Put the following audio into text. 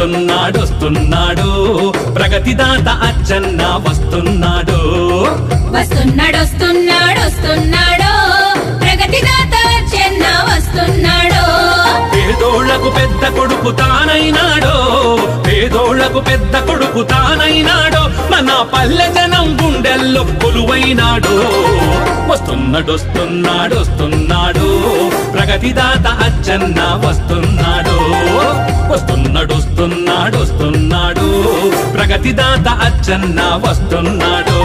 వస్తున్నాడు వస్తున్నాడు ప్రగతిదాత అచ్చన్న వస్తున్నాడు వస్తున్నాడు వస్తున్నాడు వస్తున్నాడు ప్రగతిదాత అచ్చన్న వస్తున్నాడు పేదోళ్లకు పెద్ద కొడుకు తానైనాడో పేదోళ్లకు పెద్ద కొడుకు తానైనాడో మన పల్లె జనం గుండెల్లో కొలువైనాడో వస్తున్నాడు వస్తున్నాడు వస్తున్నాడు ప్రగతిదాత అచ్చన్న వస్తున్నాడు వస్తున్నాడు వస్తున్నాడు వస్తున్నాడు ప్రగతిదాత అచ్చన్న వస్తున్నాడు